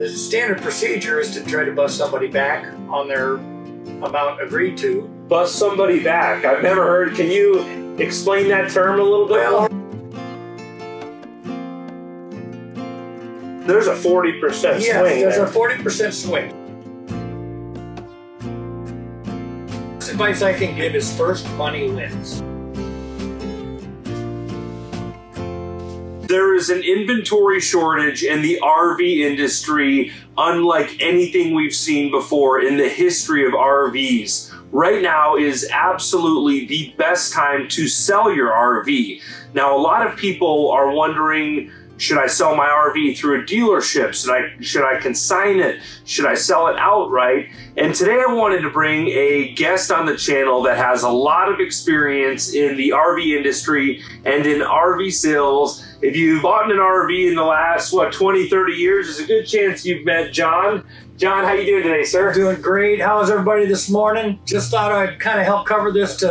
The standard procedure is to try to bust somebody back on their amount agreed to. Bust somebody back. I've never heard. Can you explain that term a little bit more? There's a 40% swing. Yes, there's a 40% swing. The advice I can give is first money wins. There is an inventory shortage in the RV industry unlike anything we've seen before in the history of RVs. Right now is absolutely the best time to sell your RV. Now, a lot of people are wondering, should I sell my RV through a dealership? Should I consign it? Should I sell it outright? And today I wanted to bring a guest on the channel that has a lot of experience in the RV industry and in RV sales. If you've bought an RV in the last, 20, 30 years, there's a good chance you've met John. John, how you doing today, sir? Doing great. How's everybody this morning? Just thought I'd kind of help cover this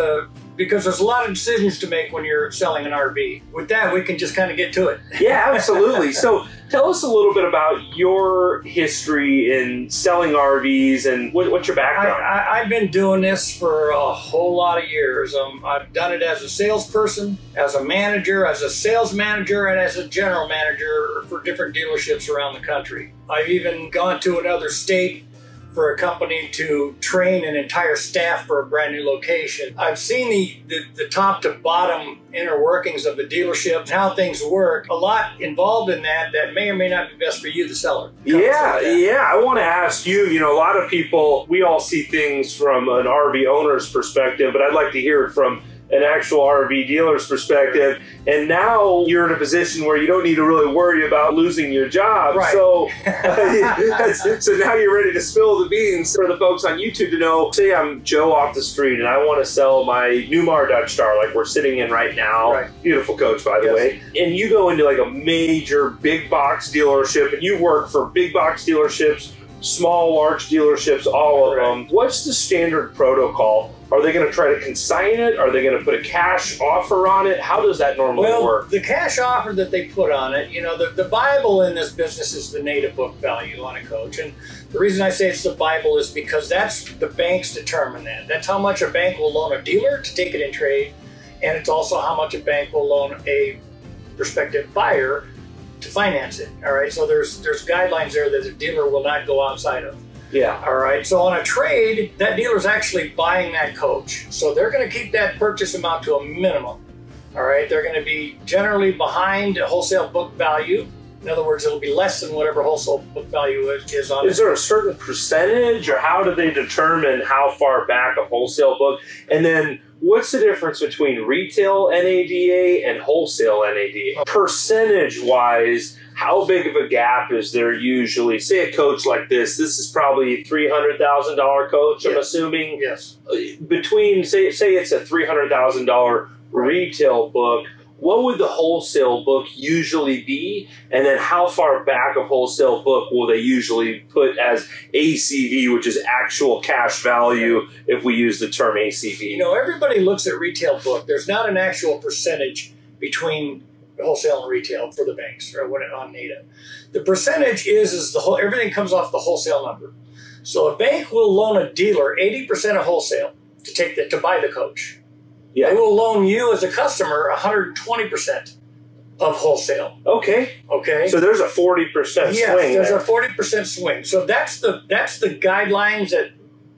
because there's a lot of decisions to make when you're selling an RV. With that, we can just kind of get to it. Yeah, absolutely. So tell us a little bit about your history in selling RVs and what's your background? I've been doing this for a whole lot of years. I've done it as a salesperson, as a manager, as a sales manager, and as a general manager for different dealerships around the country. I've even gone to another state for a company to train an entire staff for a brand new location. I've seen the top to bottom inner workings of the dealership, how things work. A lot involved in that may or may not be best for you, the seller. Yeah. I want to ask you, a lot of people, we all see things from an RV owner's perspective, but I'd like to hear it from an actual RV dealer's perspective. And now you're in a position where you don't need to really worry about losing your job. Right. So, so now you're ready to spill the beans for the folks on YouTube to know. Say I'm Joe off the street and I want to sell my Newmar Dutch Star like we're sitting in right now. Right. Beautiful coach, by the way. And you go into like a major big box dealership and you work for big box dealerships, small, large dealerships, all of them. What's the standard protocol? Are they going to try to consign it? Are they going to put a cash offer on it? How does that normally work? The cash offer that they put on it, the Bible in this business is the native book value on a coach. And the reason I say it's the Bible is because the banks determine that. That's how much a bank will loan a dealer to take it in trade. And it's also how much a bank will loan a prospective buyer to finance it. All right. So there's guidelines there that the dealer will not go outside of. Yeah. All right. So on a trade, that dealer's actually buying that coach. So they're going to keep that purchase amount to a minimum. All right. They're going to be generally behind wholesale book value. In other words, it'll be less than whatever wholesale book value is on it. Is there a certain percentage, or how do they determine how far back a wholesale book? And then what's the difference between retail NADA and wholesale NADA? Percentage-wise, how big of a gap is there usually? Say a coach like this is probably a $300,000 coach, I'm assuming. Yes. Between, say it's a $300,000 retail book, what would the wholesale book usually be? And then how far back of wholesale book will they usually put as ACV, which is actual cash value, if we use the term ACV? Everybody looks at retail book. There's not an actual percentage between wholesale and retail for the banks or on NADA. The percentage is everything comes off the wholesale number. So a bank will loan a dealer 80% of wholesale to buy the coach. Yeah. They will loan you as a customer 120% of wholesale. Okay. So there's a 40% swing. Yes, there's a 40% swing. So that's the guidelines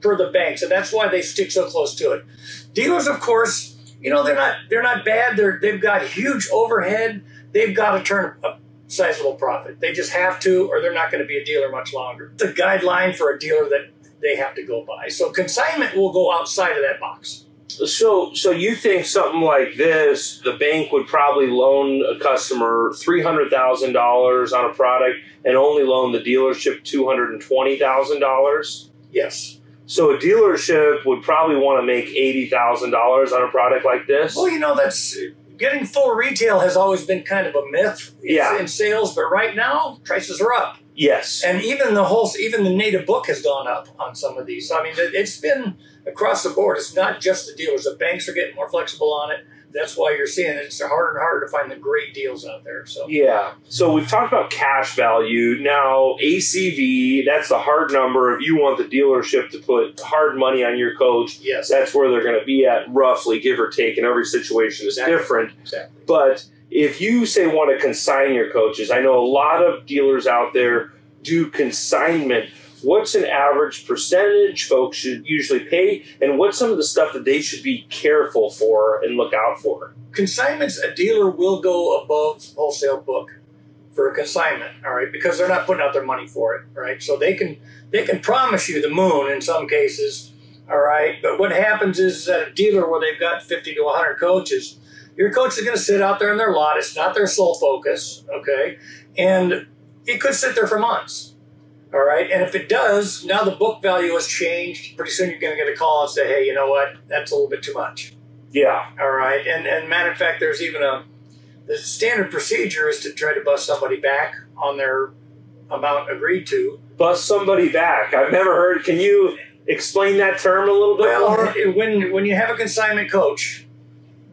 for the banks, and that's why they stick so close to it. Dealers, of course, they're not bad. They've got huge overhead. They've got to turn a sizable profit. They just have to, or they're not going to be a dealer much longer. It's a guideline for a dealer that they have to go by. So consignment will go outside of that box. So you think something like this, the bank would probably loan a customer $300,000 on a product and only loan the dealership $220,000? Yes. So a dealership would probably want to make $80,000 on a product like this? Well, that's getting full retail has always been kind of a myth in sales, but right now prices are up. Yes. And even the native book has gone up on some of these. So, I mean, it's been across the board. It's not just the dealers. The banks are getting more flexible on it. that's why you're seeing it's harder and harder to find the great deals out there. So yeah. So we've talked about cash value. Now ACV, that's the hard number. If you want the dealership to put hard money on your coach, yes, that's where they're going to be at, roughly, give or take. And every situation is different. Exactly. But if you say want to consign your coaches, I know a lot of dealers out there do consignment. What's an average percentage folks should usually pay, and what's some of the stuff that they should be careful for and look out for? Consignments, a dealer will go above wholesale book for a consignment, all right, because they're not putting out their money for it, right? So they can promise you the moon in some cases, all right, but what happens is at a dealer where they've got 50 to 100 coaches, your coach is going to sit out there in their lot. It's not their sole focus, okay, and it could sit there for months. All right, and if it does, now the book value has changed. Pretty soon you're going to get a call and say, hey, you know what? That's a little bit too much. Yeah. All right, and matter of fact, there's even the standard procedure is to try to bust somebody back on their amount agreed to. Bust somebody back. I've never heard. Can you explain that term a little bit more? When you have a consignment coach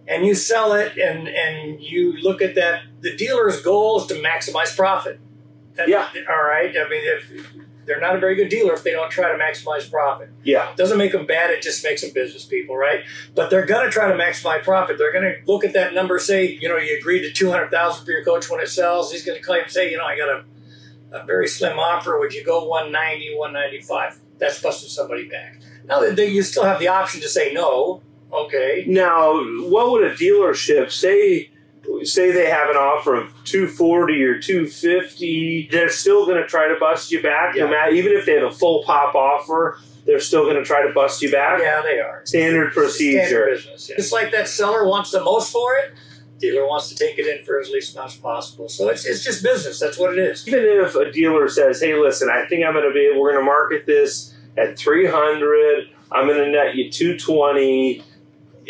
and you sell it and you look at that, the dealer's goal is to maximize profit. Yeah. All right. I mean, if they're not a very good dealer if they don't try to maximize profit. Yeah. It doesn't make them bad. It just makes them business people, right? But they're going to try to maximize profit. They're going to look at that number, say, you agreed to $200,000 for your coach when it sells. He's going to claim, say, I got a very slim offer. Would you go 190, 195? That's busting somebody back. Now, you still have the option to say no. Okay. Now, what would a dealership say they have an offer of $240 or $250, they're still going to try to bust you back, yeah. No matter, even if they have a full pop offer, they're still going to try to bust you back? Yeah, they are. Standard procedure. Standard business. Yeah. Just like that seller wants the most for it, dealer wants to take it in for as least amount as possible. So it's just business. That's what it is. Even if a dealer says, hey, listen, I think we're going to market this at $300, I'm going to net you $220,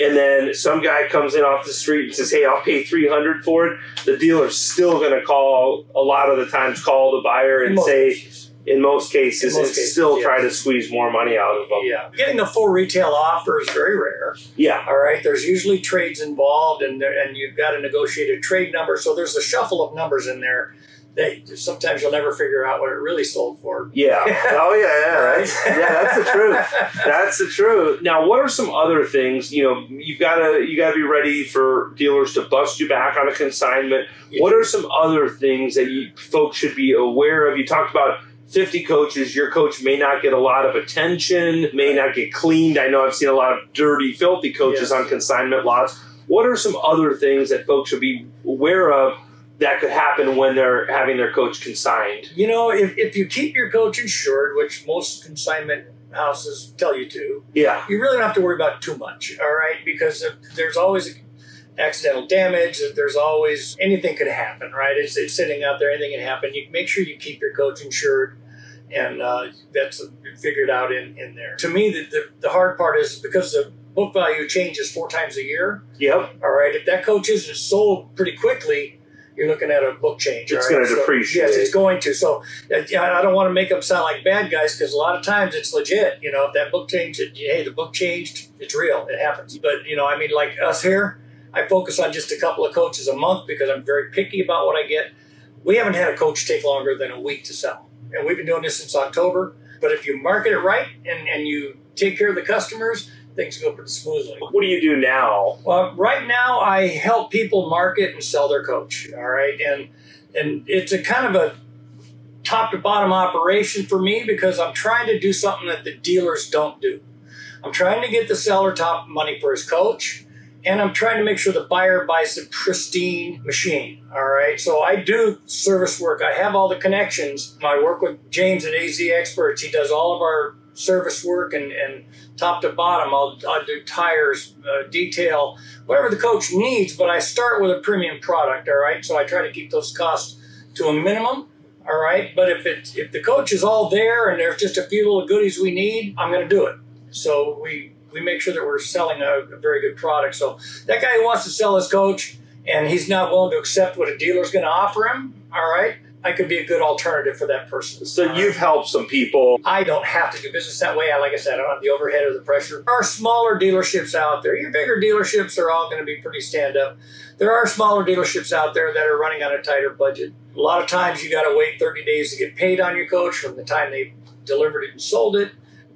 and then some guy comes in off the street and says, hey, I'll pay $300 for it, the dealer's still going to call the buyer and say, in most cases, still yeah. try to squeeze more money out of them. Yeah. Getting a full retail offer is very rare. Yeah. All right. There's usually trades involved, and you've got a negotiated trade number. So there's a shuffle of numbers in there that sometimes you'll never figure out what it really sold for. Yeah. Oh, yeah, right? Yeah, that's the truth. That's the truth. Now, what are some other things? You've got to be ready for dealers to bust you back on a consignment. Yeah. What are some other things that folks should be aware of? You talked about 50 coaches. Your coach may not get a lot of attention, may not get cleaned. I know I've seen a lot of dirty, filthy coaches yes. on consignment lots. What are some other things that folks should be aware of that could happen when they're having their coach consigned? If you keep your coach insured, which most consignment houses tell you to, yeah, you really don't have to worry about too much, all right? Because there's always accidental damage. There's always anything could happen, right? It's sitting out there. Anything can happen. You make sure you keep your coach insured, and that's figured out in there. To me, the hard part is because the book value changes 4 times a year. Yep. All right. If that coach isn't sold pretty quickly, you're looking at a book change. It's going to depreciate. Yes, it's going to. So I don't want to make them sound like bad guys because a lot of times it's legit. If that book changed, hey, the book changed, it's real. It happens. But, like us here, I focus on just a couple of coaches a month because I'm very picky about what I get. We haven't had a coach take longer than a week to sell. And we've been doing this since October. But if you market it right and you take care of the customers, things go pretty smoothly. What do you do now? Well, right now I help people market and sell their coach. All right. And it's a kind of a top to bottom operation for me because I'm trying to do something that the dealers don't do. I'm trying to get the seller top money for his coach, and I'm trying to make sure the buyer buys the pristine machine. All right. So I do service work. I have all the connections. I work with James at AZ Experts. He does all of our service work and top to bottom. I'll do tires, detail, whatever the coach needs, but I start with a premium product, all right? So I try to keep those costs to a minimum, all right? But if the coach is all there and there's just a few little goodies we need, I'm going to do it. So we make sure that we're selling a very good product. So that guy who wants to sell his coach and he's not willing to accept what a dealer's going to offer him, all right? I could be a good alternative for that person. So you've helped some people. I don't have to do business that way. Like I said, I don't have the overhead or the pressure. There are smaller dealerships out there. Your bigger dealerships are all going to be pretty stand-up. There are smaller dealerships out there that are running on a tighter budget. A lot of times you got to wait 30 days to get paid on your coach from the time they delivered it and sold it.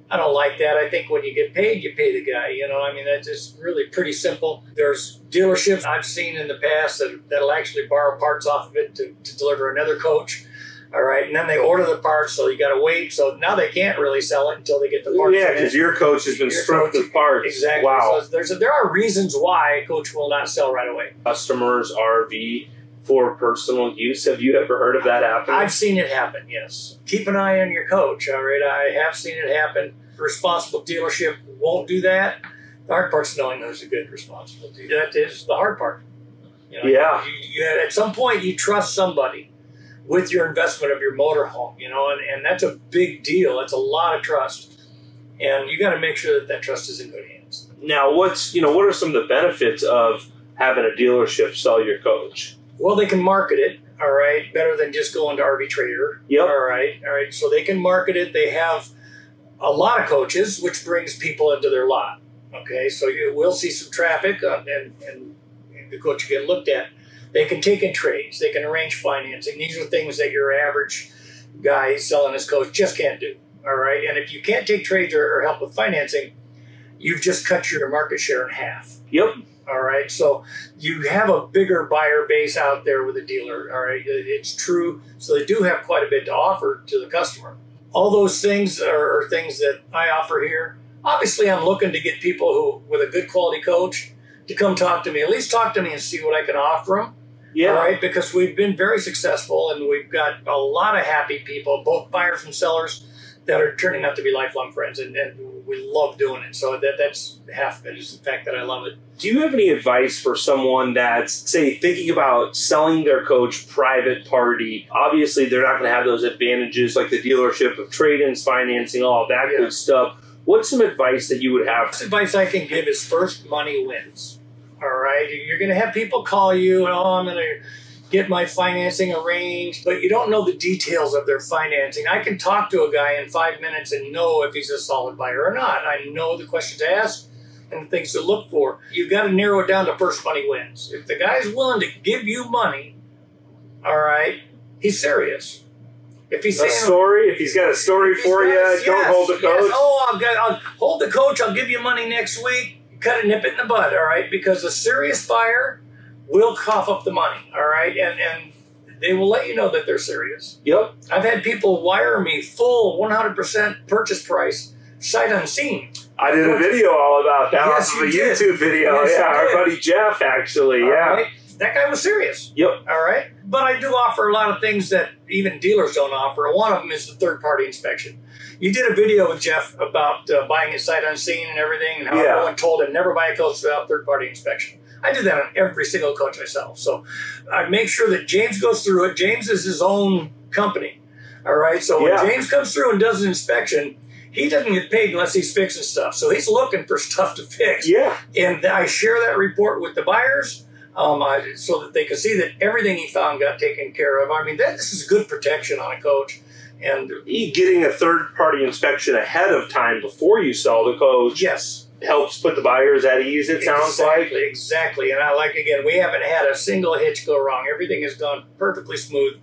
I don't like that. I think when you get paid, you pay the guy. I mean, that's just really pretty simple. There's dealerships I've seen in the past that'll actually borrow parts off of it to deliver another coach. All right. And then they order the parts, so you got to wait. So now they can't really sell it until they get the parts. Yeah, because your coach has been stripped of parts. Exactly. Wow. So there are reasons why a coach will not sell right away. Customers RV for personal use. Have you ever heard of that happening? I've seen it happen, yes. Keep an eye on your coach, all right? I have seen it happen. A responsible dealership won't do that. The hard part's knowing who's a good responsible dealer. That is the hard part. Yeah. At some point, you trust somebody with your investment of your motorhome, and that's a big deal. That's a lot of trust. And you got to make sure that trust is in good hands. Now, what are some of the benefits of having a dealership sell your coach? Well, they can market it, all right, better than just going to RV Trader. Yep. All right. So they can market it. They have a lot of coaches, which brings people into their lot. Okay, so you will see some traffic, and the coach will get looked at. They can take in trades. They can arrange financing. These are things that your average guy selling his coach just can't do. All right, and if you can't take trades or help with financing, you've just cut your market share in half. Yep. All right, so you have a bigger buyer base out there with a dealer. All right, it's true. So they do have quite a bit to offer to the customer. All those things are things that I offer here. Obviously, I'm looking to get people who, with a good quality coach, to come talk to me. At least talk to me and see what I can offer them. Yeah. All right, because we've been very successful and we've got a lot of happy people, both buyers and sellers, that are turning out to be lifelong friends, and we love doing it. So that's half of it, is the fact that I love it. Do you have any advice for someone that's, say, thinking about selling their coach private party? Obviously, they're not going to have those advantages like the dealership of trade-ins, financing, all of that good stuff. What's some advice that you would have? The advice I can give is first money wins. All right? You're going to have people call you, and, I'm going to get my financing arranged, but you don't know the details of their financing. I can talk to a guy in 5 minutes and know if he's a solid buyer or not. I know the questions to ask and the things to look for. You've got to narrow it down to first money wins. If the guy's willing to give you money, all right, he's serious. If he's saying if he's got a story for you, don't hold the coach. Yes. Oh, I'll hold the coach. I'll give you money next week. Cut it, nip it in the bud, all right? Because a serious buyer will cough up the money, all right? And they will let you know that they're serious. Yep. I've had people wire me full 100% purchase price, sight unseen. I did a video all about that off of a YouTube video. Yes, our buddy Jeff, actually. All yeah. Right? That guy was serious. Yep. All right? But I do offer a lot of things that even dealers don't offer. One of them is the third-party inspection. You did a video with Jeff about buying it sight unseen and everything, and how everyone told him never buy a coach without third-party inspection. I do that on every single coach I sell. So I make sure that James goes through it. James is his own company. All right? So when James comes through and does an inspection, he doesn't get paid unless he's fixing stuff. So he's looking for stuff to fix. Yeah. And I share that report with the buyers so that they can see that everything he found got taken care of. I mean, this is good protection on a coach. And getting a third-party inspection ahead of time before you sell the coach helps put the buyers at ease, it sounds like. Exactly. And again, we haven't had a single hitch go wrong. Everything has gone perfectly smooth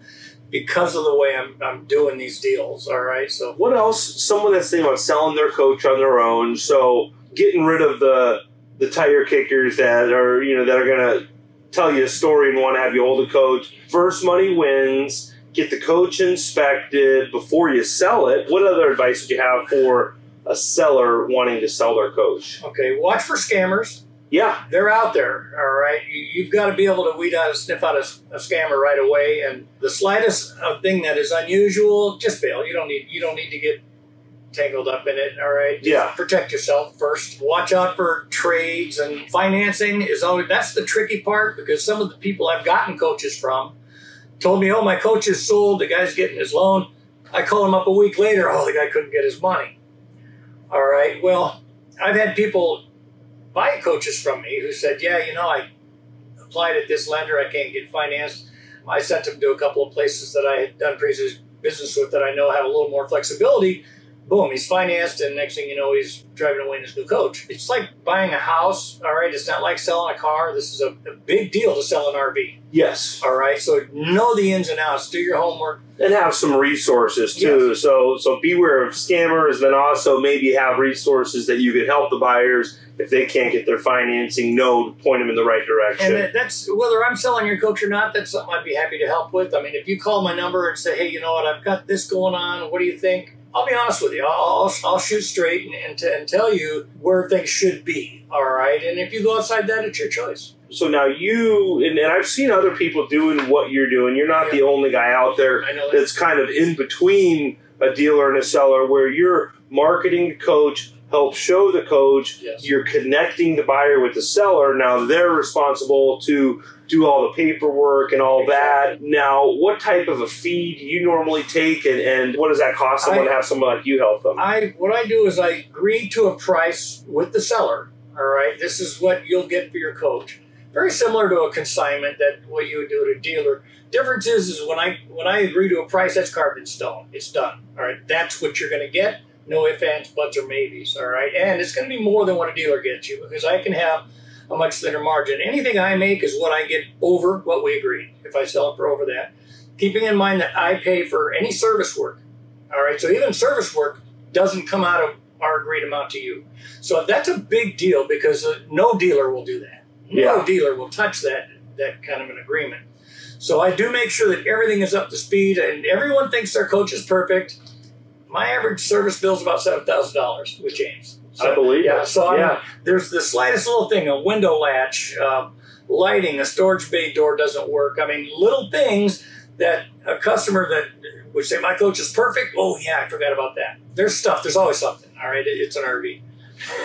because of the way I'm doing these deals, all right? So what else? Someone that's thinking about selling their coach on their own, so getting rid of the tire kickers that are going to tell you a story and want to have you hold a coach. First money wins. Get the coach inspected before you sell it. What other advice would you have for a seller wanting to sell their coach? Okay, watch for scammers. Yeah. They're out there, all right? You've got to be able to sniff out a scammer right away. And the slightest thing that is unusual, just bail. You don't need to get tangled up in it, all right? Just protect yourself first. Watch out for trades, and financing that's the tricky part, because some of the people I've gotten coaches from told me, my coach is sold, the guy's getting his loan. I call him up a week later, the guy couldn't get his money. All right, well, I've had people buy coaches from me who said, I applied at this lender, I can't get financed. I sent him to a couple of places that I had done previous business with that I know have a little more flexibility. Boom, he's financed, and next thing you know, he's driving away in his new coach. It's like buying a house, all right? It's not like selling a car. This is a big deal to sell an RV. Yes. All right, so know the ins and outs. Do your homework. And have some resources, too. Yes. So beware of scammers, then also maybe have resources that you could help the buyers if they can't get their financing, point them in the right direction. And that's, whether I'm selling your coach or not, that's something I'd be happy to help with. I mean, if you call my number and say, hey, you know what, I've got this going on, what do you think? I'll be honest with you. I'll shoot straight and tell you where things should be, all right? And if you go outside that, it's your choice. So now and I've seen other people doing what you're doing. You're not the only guy out there that's kind of in between a dealer and a seller, where you're marketing the coach, help show the coach, you're connecting the buyer with the seller. Now they're responsible to do all the paperwork and all that. Now, what type of a fee do you normally take, and what does that cost someone to have someone like you help them? What I do is I agree to a price with the seller, all right? This is what you'll get for your coach. Very similar to a consignment, that what you would do at a dealer. Difference is when I agree to a price, that's carved in stone. It's done, all right? That's what you're going to get. No ifs, ands, buts, or maybes, all right? And it's going to be more than what a dealer gets you, because I can have a much thinner margin. Anything I make is what I get over what we agreed, if I sell it for over that. Keeping in mind that I pay for any service work, all right? So even service work doesn't come out of our agreed amount to you. So that's a big deal, because no dealer will do that. No dealer will touch that kind of an agreement. So I do make sure that everything is up to speed, and everyone thinks their coach is perfect. My average service bill is about $7,000 with James. So, I believe it. So there's the slightest little thing, a window latch, lighting, a storage bay door doesn't work. I mean, little things that a customer that would say, my coach is perfect. Oh, yeah, I forgot about that. There's always something, all right? It's an RV.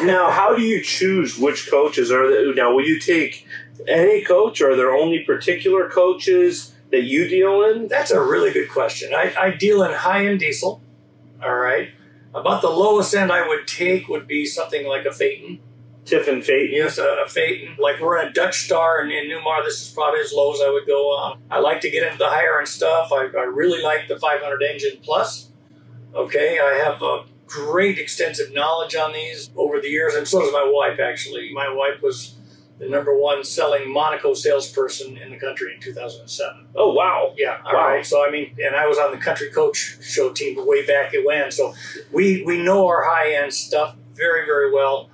Now, how do you choose which coaches are there? Now, will you take any coach, or are there only particular coaches that you deal in? That's a really good question. I deal in high-end diesel, all right? About the lowest end I would take would be something like a Phaeton. Tiffin Phaeton? Yes, a Phaeton. Like we're in a Dutch Star in Newmar. This is probably as low as I would go. I like to get into the higher end stuff. I really like the 500 engine plus. Okay, I have a great extensive knowledge on these over the years, and so does my wife, actually. My wife was the #1 selling Monaco salesperson in the country in 2007. Oh, wow. Yeah, all right. So, I mean, and I was on the Country Coach show team way back when. So we know our high-end stuff very, very well.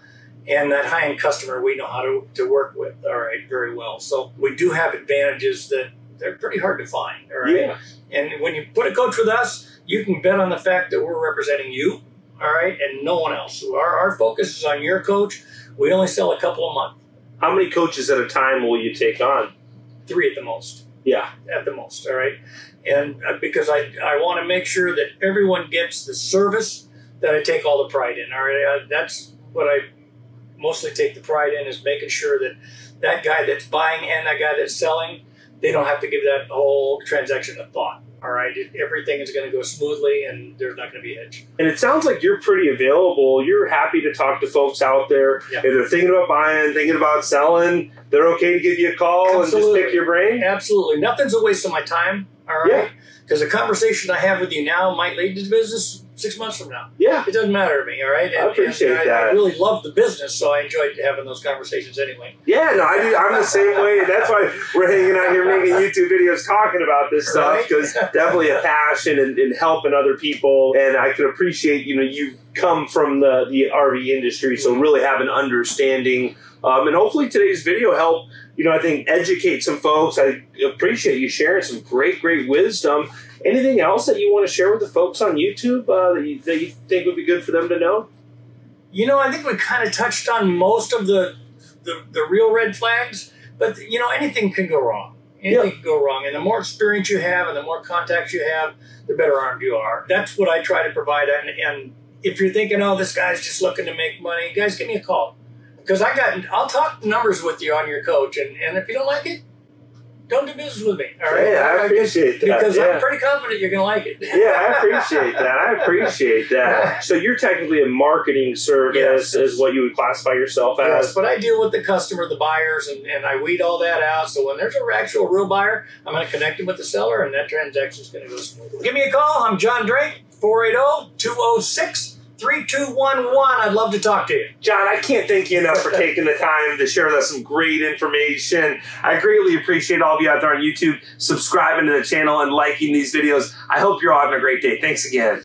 And that high-end customer we know how to work with, all right, very well. So we do have advantages that they're pretty hard to find, all right? Yeah. And when you put a coach with us, you can bet on the fact that we're representing you, all right, and no one else. So our focus is on your coach. We only sell a couple a month. How many coaches at a time will you take on? 3 at the most. Yeah. At the most, all right? And because I want to make sure that everyone gets the service that I take all the pride in, all right? That's what I mostly take the pride in, is making sure that that guy that's buying and that guy that's selling, they don't have to give that whole transaction a thought. All right, everything is going to go smoothly, and there's not going to be a hitch. And it sounds like you're pretty available. You're happy to talk to folks out there. Yeah. If they're thinking about buying, thinking about selling, they're okay to give you a call and just pick your brain? Absolutely. Nothing's a waste of my time, all right? Because a conversation I have with you now might lead to business 6 months from now. Yeah. It doesn't matter to me, all right? I appreciate that. I really love the business, so I enjoyed having those conversations anyway. Yeah, no, I do. I'm the same way. That's why we're hanging out here making YouTube videos talking about this stuff, because definitely a passion and helping other people. And I can appreciate, you've come from the RV industry, so really have an understanding. And hopefully today's video helped, I think, educate some folks. I appreciate you sharing some great wisdom. Anything else that you want to share with the folks on YouTube that you think would be good for them to know? I think we kind of touched on most of the real red flags, but, anything can go wrong. Anything can go wrong. And the more experience you have and the more contacts you have, the better armed you are. That's what I try to provide. And if you're thinking, oh, this guy's just looking to make money, guys, give me a call. Because I'll talk numbers with you on your coach. And if you don't like it, don't do business with me. All right? Yeah, I appreciate that. Because I'm pretty confident you're going to like it. Yeah, I appreciate that. I appreciate that. So you're technically a marketing service is what you would classify yourself as? Yes, but I deal with the customer, the buyers, and I weed all that out. So when there's an actual real buyer, I'm going to connect them with the seller, and that transaction is going to go smoothly. Give me a call. I'm John Drake, 480-206-3211. I'd love to talk to you. John, I can't thank you enough for taking the time to share with us some great information. I greatly appreciate all of you out there on YouTube subscribing to the channel and liking these videos. I hope you're all having a great day. Thanks again.